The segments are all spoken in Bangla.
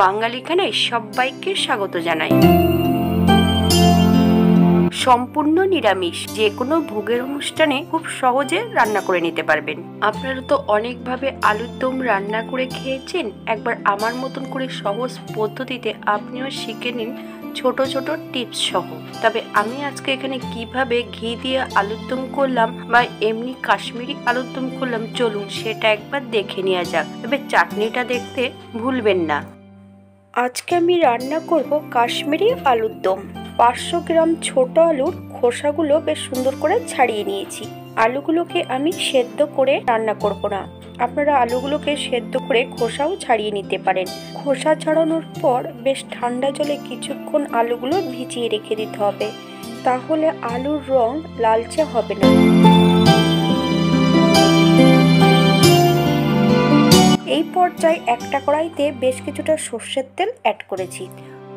বাঙালিখানায় সবাইকে স্বাগত জানাই। সম্পূর্ণ নিরামিষ যে কোনো ভোগের অনুষ্ঠানে খুব সহজে রান্না করে নিতে পারবেন। আপনারা তো অনেকভাবে আলুর দম রান্না করে খেয়েছেন, একবার আমার মতন করে সহজ পদ্ধতিতে আপনিও শিখে নিন ছোট ছোট টিপস সহ। তবে আমি আজকে এখানে কিভাবে ঘি দিয়ে আলুর দম করলাম বা এমনি কাশ্মীরি আলুর দম করলাম, চলুন সেটা একবার দেখে নেওয়া যাক। তবে চাটনিটা দেখতে ভুলবেন না। আজকে আমি রান্না করব কাশ্মীরি আলুর দম। 500 গ্রাম ছোট আলুর খোসাগুলো বেশ সুন্দর করে ছাড়িয়ে নিয়েছি। আলুগুলোকে আমি সেদ্ধ করে রান্না করব না, আপনারা আলুগুলোকে সেদ্ধ করে খোসাও ছাড়িয়ে নিতে পারেন। খোসা ছাড়ানোর পর বেশ ঠান্ডা জলে কিছুক্ষণ আলুগুলো ভিজিয়ে রেখে দিতে হবে, তাহলে আলুর রং লালচে হবে না। এই পর্যায়ে একটা কড়াইতে বেশ কিছুটা সর্ষের তেল অ্যাড করেছি।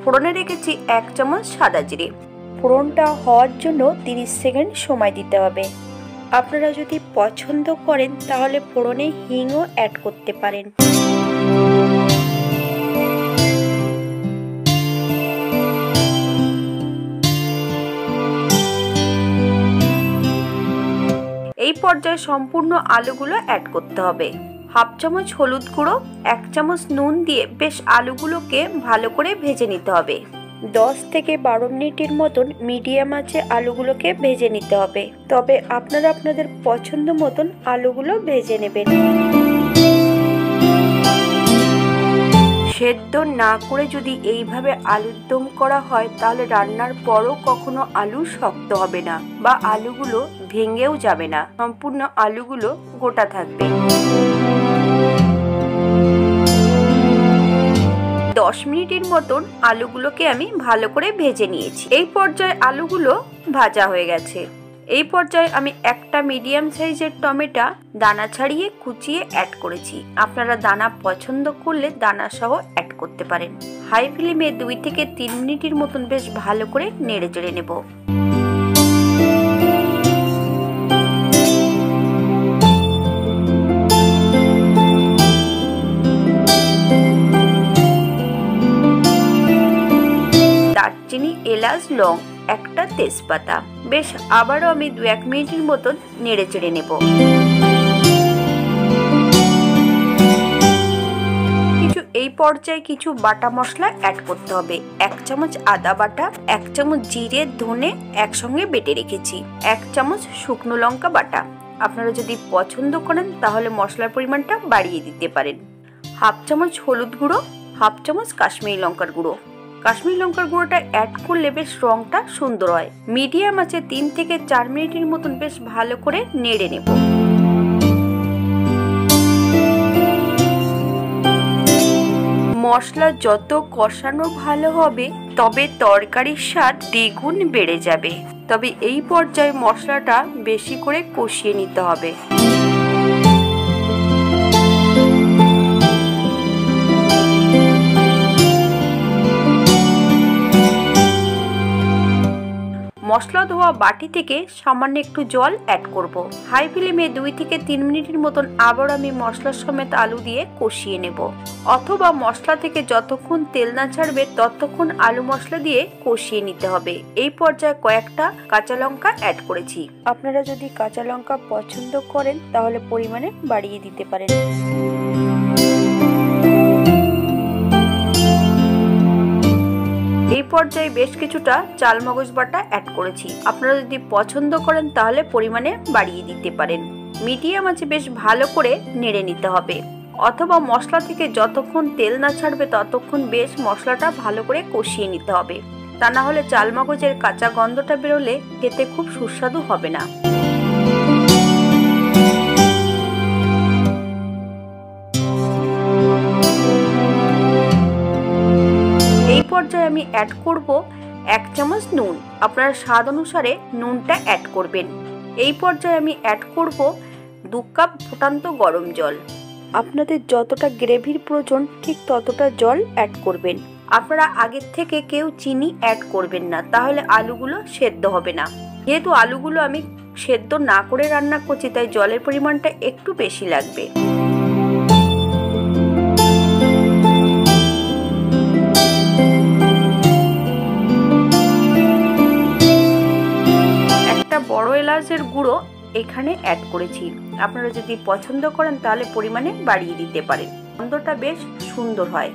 ফোড়নে রেখেছি 1 চামচ সাদা জিরে। ফোড়নটা হওয়ার জন্য 30 সেকেন্ড সময় দিতে হবে। আপনারা যদি পছন্দ করেন তাহলে ফোড়নে হিংও অ্যাড করতে পারেন। এই পর্যায়ে সম্পূর্ণ আলুগুলো অ্যাড করতে হবে। 1/2 চামচ হলুদ গুঁড়ো, 1 চামচ নুন দিয়ে বেশ আলুগুলোকে ভালো করে ভেজে নিতে হবে। 10 থেকে 12 মিনিটের মতন মিডিয়াম আঁচে আলুগুলোকে ভেজে নিতে হবে। তবে আপনারা আপনাদের পছন্দ মতন আলুগুলো ভেজে নেবেন। সেদ্ধ না করে যদি এইভাবে আলুর দম করা হয় তাহলে রান্নার পরও কখনো আলু শক্ত হবে না বা আলুগুলো ভেঙেও যাবে না, সম্পূর্ণ আলুগুলো গোটা থাকবে। 10 মিনিটের মতন আলুগুলোকে আমি ভালো করে ভেজে নিয়েছি। এই পর্যায়ে আলুগুলো ভাজা হয়ে গেছে। এই পর্যায়ে আমি একটা মিডিয়াম সাইজের টমেটো দানা ছাড়িয়ে কুচিয়ে অ্যাড করেছি। আপনারা দানা পছন্দ করলে দানা সহ অ্যাড করতে পারেন। হাই ফ্লেমে 2 থেকে 3 মিনিটের মতন বেশ ভালো করে নেড়ে চেড়ে নেব। দারচিনি, এলাচ, লং, একটা তেজপাতা, বেশ আবারও আমি 2-1 মিনিটের মতন নেড়ে চেড়ে নেব। এই পর্যায়ে কিছু বাটা মশলা অ্যাড করতে হবে। 1 চামচ আদা বাটা, 1 চামচ জিরে ধনে একসঙ্গে বেটে রেখেছি, 1 চামচ শুকনো লঙ্কা বাটা। আপনারা যদি পছন্দ করেন তাহলে মশলার পরিমাণটা বাড়িয়ে দিতে পারেন। 1/2 চামচ হলুদ গুঁড়ো, 1/2 চামচ কাশ্মীরি লঙ্কার গুঁড়ো। কাশ্মীরি লঙ্কার গুঁড়োটা অ্যাড করলে বেশ রংটা সুন্দর হয়। মিডিয়াম আঁচে 3 থেকে 4 মিনিটের মতন বেশ ভালো করে নেড়ে নেব। মশলা যত কষানো ভালো হবে তবে তরকারির স্বাদ দ্বিগুণ বেড়ে যাবে। তবে এই পর্যায়ে মশলাটা বেশি করে কষিয়ে নিতে হবে। মশলা ধোয়া বাটি থেকে সামান্য একটু জল অ্যাড করব। হাই ফ্লেমে 2 থেকে 3 মিনিটের মতন আবার আমি মশলার সমেত আলু দিয়ে কষিয়ে নেব, অথবা মশলা থেকে যতক্ষণ তেল না ছাড়বে ততক্ষণ আলু মশলা দিয়ে কষিয়ে নিতে হবে। এই পর্যায়ে কয়েকটা কাঁচা লঙ্কা অ্যাড করেছি। আপনারা যদি কাঁচা লঙ্কা পছন্দ করেন তাহলে পরিমাণে বাড়িয়ে দিতে পারেন। এই পর্যায়ে বেশ কিছুটা চালমগজ বাটা অ্যাড করেছি। আপনারা যদি পছন্দ করেন তাহলে পরিমাণে বাড়িয়ে দিতে পারেন। মিডিয়াম আঁচে বেশ ভালো করে নেড়ে নিতে হবে, অথবা মশলা থেকে যতক্ষণ তেল না ছাড়বে ততক্ষণ বেশ মশলাটা ভালো করে কষিয়ে নিতে হবে। তা না হলে চালমগজের কাঁচা গন্ধটা বেরোলে খেতে খুব সুস্বাদু হবে না। এই পর্যায়ে আমি অ্যাড করব 1 চামচ নুন। আপনারা স্বাদ অনুসারে নুনটা অ্যাড করবেন। এই পর্যায়ে আমি অ্যাড করব 2 কাপ ফুটান্ত গরম জল। আপনাদের যতটা গ্রেভির প্রয়োজন ঠিক ততটা জল অ্যাড করবেন। আপনারা আগের থেকে কেউ চিনি অ্যাড করবেন না, তাহলে আলুগুলো সেদ্ধ হবে না। যেহেতু আলুগুলো আমি সেদ্ধ না করে রান্না করছি তাই জলের পরিমাণটা একটু বেশি লাগবে। গুঁড়ো এখানে অ্যাড করেছি। আপনারা যদি পছন্দ করেন তাহলে পরিমাণে বাড়িয়ে দিতে পারেন, গন্ধটা বেশ সুন্দর হয়।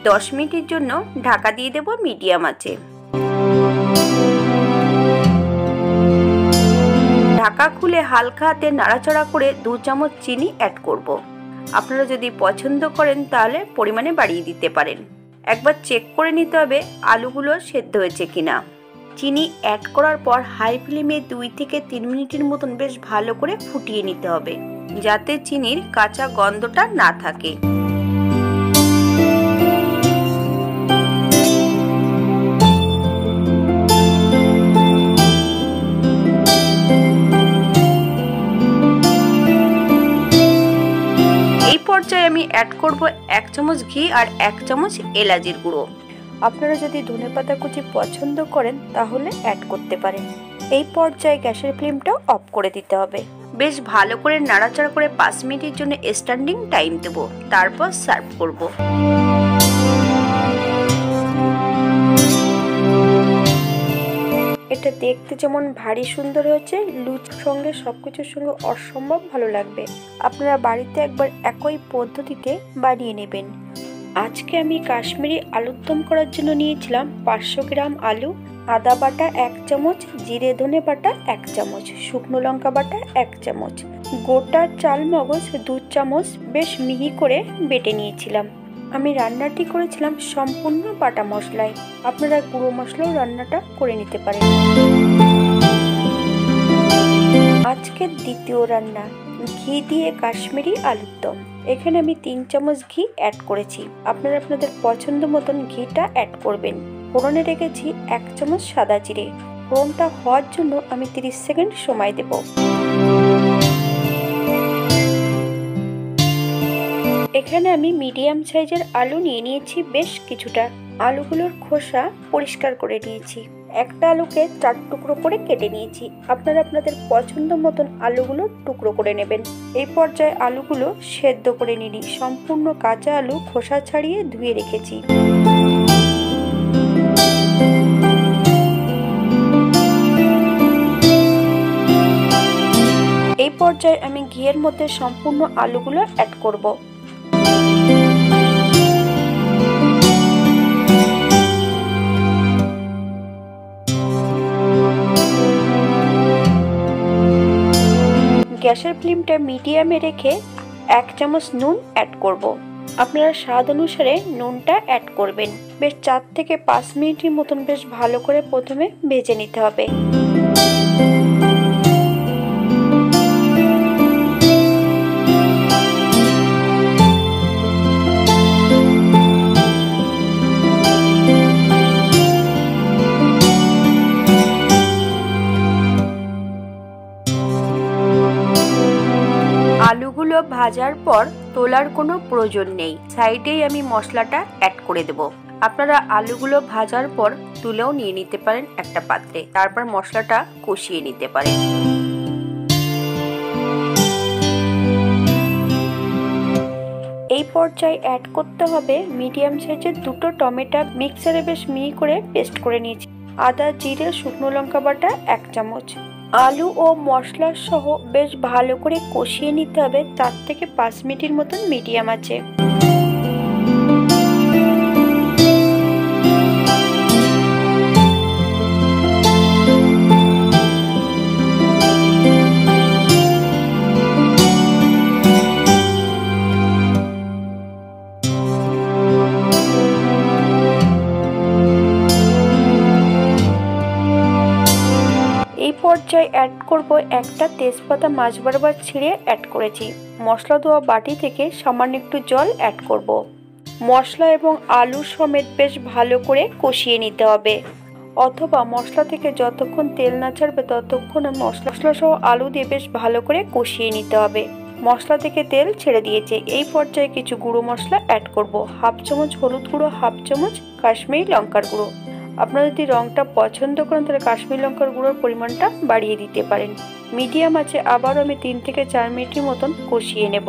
10 মিনিটের জন্য ঢাকা দিয়ে দেব মিডিয়াম আঁচে। ঢাকা খুলে হালকা হাতে নাড়াচাড়া করে 2 চামচ চিনি অ্যাড করব। আপনারা যদি পছন্দ করেন তাহলে পরিমাণে বাড়িয়ে দিতে পারেন। একবার চেক করে নিতে হবে আলুগুলো সেদ্ধ হয়েছে কিনা। চিনি অ্যাড করার পর হাই ফ্লেমে 2 থেকে 3 মিনিটের মতন বেশ ভালো করে ফুটিয়ে নিতে হবে, যাতে চিনির কাঁচা গন্ধটা না থাকে। এই পর্যায়ে আমি অ্যাড করব 1 চামচ ঘি আর 1 চামচ এলাচের গুঁড়ো। আপনারা যদি ধনেপাতা কুচি পছন্দ করেন তাহলে অ্যাড করতে পারেন। এই পর্যায়ে গ্যাসের ফ্লেমটা অফ করে দিতে হবে। বেশ ভালো করে নাড়াচাড়া করে 5 মিনিটের জন্য স্ট্যান্ডিং টাইম দেব, তারপর সার্ভ করব। এটা দেখতে যেমন ভারী সুন্দর হয়েছে, লুচির সঙ্গে সবকিছুর সঙ্গে অসম্ভব ভালো লাগবে। আপনারা বাড়িতে একবার একই পদ্ধতিতে বানিয়ে নেবেন। আজকে আমি কাশ্মীরি আলুর দম করার জন্য নিয়েছিলাম 500 গ্রাম আলু, আদা বাটা 1 চামচ, জিরে ধনে বাটা 1 চামচ, শুকনো লঙ্কা বাটা 1 চামচ, গোটা চাল মগজ 2 চামচ বেশ মিহি করে বেটে নিয়েছিলাম। আমি রান্নাটি করেছিলাম সম্পূর্ণ বাটা মশলায়। আপনারা গুঁড়ো মশলাও রান্নাটা করে নিতে পারেন। আজকের দ্বিতীয় রান্না, ঘি দিয়ে কাশ্মীরি আলুর দম। এখানে আমি 3 চামচ ঘি অ্যাড করেছি। আপনারা আপনাদের পছন্দ মতন ঘিটা অ্যাড করবেন। ফোড়নে রেখেছি 1 চামচ সাদা জিরে। ফোড়নটা হওয়ার জন্য আমি 30 সেকেন্ড সময় দেব। এখানে আমি মিডিয়াম সাইজের আলু নিয়ে নিয়েছি বেশ কিছুটা। আলুগুলোর খোসা পরিষ্কার করে নিয়েছি। একটা আলুকে 4 টুকরো করে কেটে নিয়েছি। আপনারা আপনাদের পছন্দ মতন আলুগুলো টুকরো করে নেবেন। এই পর্যায়ে আলুগুলো সেদ্ধ করে নিই। সম্পূর্ণ কাঁচা আলু খোসা ছাড়িয়ে ধুয়ে রেখেছি। এই পর্যায়ে আমি ঘিয়ের মধ্যে সম্পূর্ণ আলুগুলো অ্যাড করব। গ্যাসের ফ্লেমটা মিডিয়ামে রেখে 1 চামচ নুন অ্যাড করব। আপনারা স্বাদ অনুসারে নুনটা অ্যাড করবেন। বেশ 4 থেকে 5 মিনিটের মতন বেশ ভালো করে প্রথমে ভেজে নিতে হবে। আলুগুলো ভাজার পর তোলার কোনো প্রয়োজন নেই, সাইডেই আমি মশলাটা অ্যাড করে দেব। আপনারা আলুগুলো ভাজার পর তুলেও নিয়ে নিতে পারেন একটা পাত্রে, তারপর মশলাটা কষিয়ে নিতে পারেন। এই পর্যায়ে অ্যাড করতে হবে মিডিয়াম সাইজের 2টো টমেটো, মিক্সারে বেশ মিহি করে পেস্ট করে নিয়েছি। আদা জিরে শুকনো লঙ্কা বাটা 1 চামচ। আলু ও মশলা সহ বেশ ভালো করে কষিয়ে নিতে হবে 4 থেকে 5 মিনিটের মতন মিডিয়াম আঁচে। পর্যায়ে অ্যাড করব একটা তেজপাতা মাছ বরাবর ছিঁড়ে অ্যাড করেছি। মশলা দেওয়া বাটি থেকে সামান্য একটু জল অ্যাড করব। মশলা এবং আলু সমেত বেশ ভালো করে কষিয়ে নিতে হবে, অথবা মশলা থেকে যতক্ষণ তেল না ছাড়বে ততক্ষণ মশলা সহ আলু দিয়ে বেশ ভালো করে কষিয়ে নিতে হবে। মশলা থেকে তেল ছেড়ে দিয়েছে। এই পর্যায়ে কিছু গুঁড়ো মশলা অ্যাড করব। 1/2 চামচ হলুদ গুঁড়ো, 1/2 চামচ কাশ্মীরি লঙ্কার গুঁড়ো। আপনারা যদি রংটা পছন্দ করেন তাহলে কাশ্মীরি লঙ্কার গুঁড়োর পরিমাণটা বাড়িয়ে দিতে পারেন। মিডিয়াম আছে আবারও আমি 3 থেকে 4 মিনিটের মতন কষিয়ে নেব।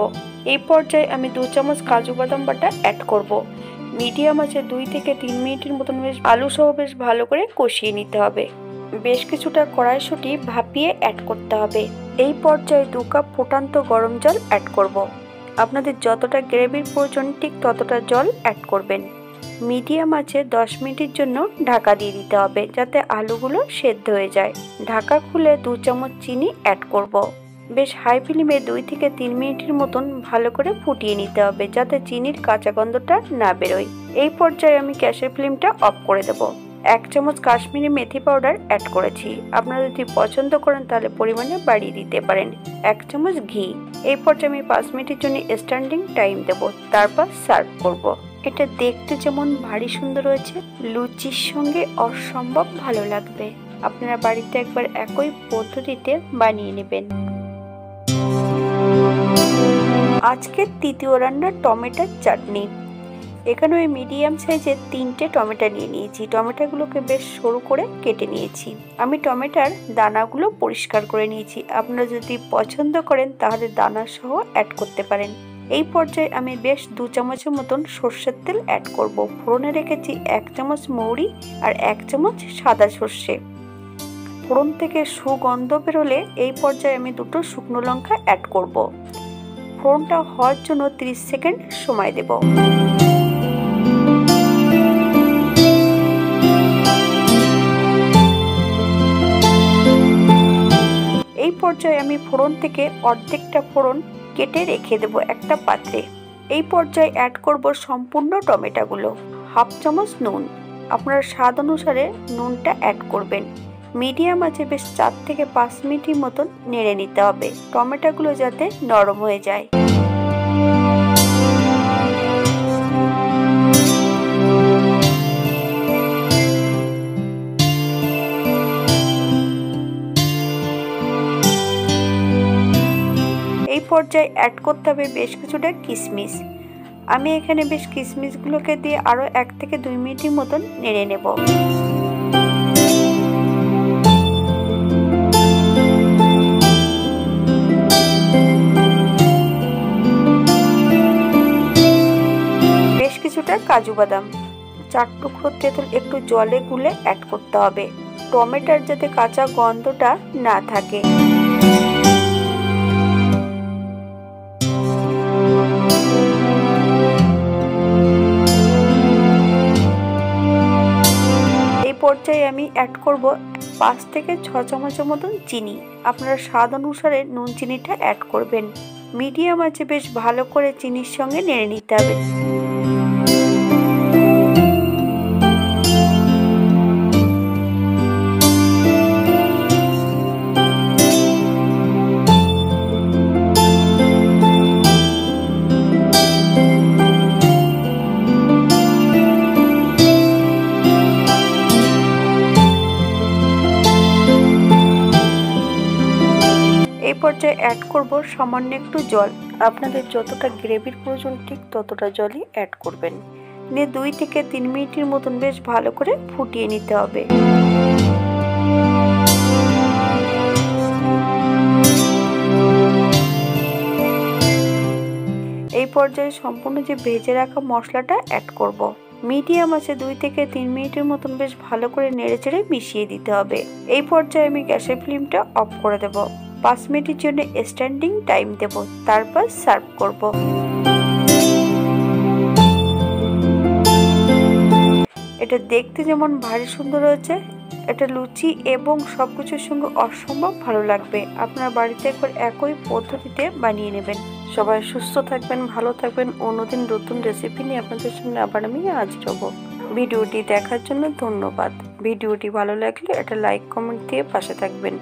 এই পর্যায়ে আমি 2 চামচ কাজু বাদাম বাটা অ্যাড করব। মিডিয়াম আছে 2 থেকে 3 মিনিটের মতন বেশ আলু সহ বেশ ভালো করে কষিয়ে নিতে হবে। বেশ কিছুটা কড়াইশুঁটি ভাপিয়ে অ্যাড করতে হবে। এই পর্যায়ে 2 কাপ ফুটান্ত গরম জল অ্যাড করব। আপনাদের যতটা গ্রেভির প্রয়োজন ঠিক ততটা জল অ্যাড করবেন। মিডিয়াম আঁচে 10 মিনিটের জন্য ঢাকা দিয়ে দিতে হবে যাতে আলুগুলো সেদ্ধ হয়ে যায়। ঢাকা খুলে 2 চামচ চিনি অ্যাড করব। বেশ হাই ফ্লেমে 2 থেকে 3 মিনিটের মতন ভালো করে ফুটিয়ে নিতে হবে যাতে চিনির কাঁচা গন্ধটা না বেরোয়। এই পর্যায়ে আমি গ্যাসের ফ্লেমটা অফ করে দেব। 1 চামচ কাশ্মীরি মেথি পাউডার অ্যাড করেছি। আপনারা যদি পছন্দ করেন তাহলে পরিমাণে বাড়িয়ে দিতে পারেন। 1 চামচ ঘি। এই পর্যায়ে আমি 5 মিনিটের জন্য স্ট্যান্ডিং টাইম দেব, তারপর সার্ভ করব। এটা দেখতে যেমন ভারী সুন্দর হয়েছে, লুচির সঙ্গে অসম্ভব ভালো লাগবে। আপনারা বাড়িতে একবার একই পদ্ধতিতে বানিয়ে নেবেন। আজকের তৃতীয় রান্না টমেটোর চাটনি। এখানে ওই মিডিয়াম সাইজের 3টে টমেটো নিয়ে নিয়েছি। টমেটোগুলোকে বেশ সরু করে কেটে নিয়েছি। আমি টমেটোর দানাগুলো পরিষ্কার করে নিয়েছি। আপনারা যদি পছন্দ করেন তাহলে দানা সহ অ্যাড করতে পারেন। এই পর্যায়ে আমি বেশ 2 চামচের মতন সর্ষের তেল অ্যাড করব। ফোড়নে রেখেছি 1 চামচ মৌরি আর 1 চামচ সাদা সর্ষে। ফোড়ন থেকে সুগন্ধ বেরোলে এই পর্যায়ে আমি 2টো শুকনো লঙ্কা অ্যাড করব। ফোড়নটা হওয়ার জন্য 30 সেকেন্ড সময় দেব। এই পর্যায়ে আমি ফোড়ন থেকে অর্ধেকটা ফোড়ন কেটে রেখে দেব একটা পাত্রে। এই পর্যায়ে অ্যাড করব সম্পূর্ণ টমেটোগুলো। 1/2 চামচ নুন। আপনারা স্বাদ অনুসারে নুনটা অ্যাড করবেন। মিডিয়াম আঁচে বেশ 4 থেকে 5 মিনিটের মতন নেড়ে নিতে হবে টমেটোগুলো যাতে নরম হয়ে যায়। এই পর্যায়ে অ্যাড করতে হবে বেশ কিছুটা কিশমিশ। আমি এখানে বেশ কিশমিশগুলোকে দিয়ে আরো 1 থেকে 2 মিনিটের মতন নেড়ে নেব। বেশ কিছুটা কাজু বাদাম, 4 টুকরো তেঁতুল একটু জলে গুলে অ্যাড করতে হবে টমেটোর যাতে কাঁচা গন্ধটা না থাকে। পর্যায়ে আমি অ্যাড করব 5 থেকে 6 চামচের মতন চিনি। আপনারা স্বাদ অনুসারে নুন চিনিটা অ্যাড করবেন। মিডিয়াম আঁচে বেশ ভালো করে চিনির সঙ্গে নেড়ে নিতে হবে। এই পর্যায়ে অ্যাড করব সামান্য একটু জল। আপনাদের যতটা গ্রেভির প্রয়োজন ঠিক ততটা জলই অ্যাড করবেন। নিয়ে 2 থেকে 3 মিনিটের মতন বেশ ভালো করে ফুটিয়ে নিতে হবে। এই পর্যায়ে সম্পূর্ণ যে ভেজে রাখা মশলাটা অ্যাড করব। মিডিয়াম আছে 2 থেকে 3 মিনিটের মতন বেশ ভালো করে নেড়েচেড়ে মিশিয়ে দিতে হবে। এই পর্যায়ে আমি গ্যাসের ফ্লেমটা অফ করে দেব। 5 মিনিটের জন্য স্ট্যান্ডিং টাইম দেব, তারপর সার্ভ করব। এটা দেখতে যেমন ভারী সুন্দর হয়েছে, এটা লুচি এবং সবকিছুর সঙ্গে অসম্ভব ভালো লাগবে। আপনার বাড়িতে একবার একই পদ্ধতিতে বানিয়ে নেবেন। সবাই সুস্থ থাকবেন, ভালো থাকবেন। অন্যদিন নতুন রেসিপি নিয়ে আপনাদের সামনে আবার আমি হাজির হব। ভিডিওটি দেখার জন্য ধন্যবাদ। ভিডিওটি ভালো লাগলে একটা লাইক কমেন্ট দিয়ে পাশে থাকবেন।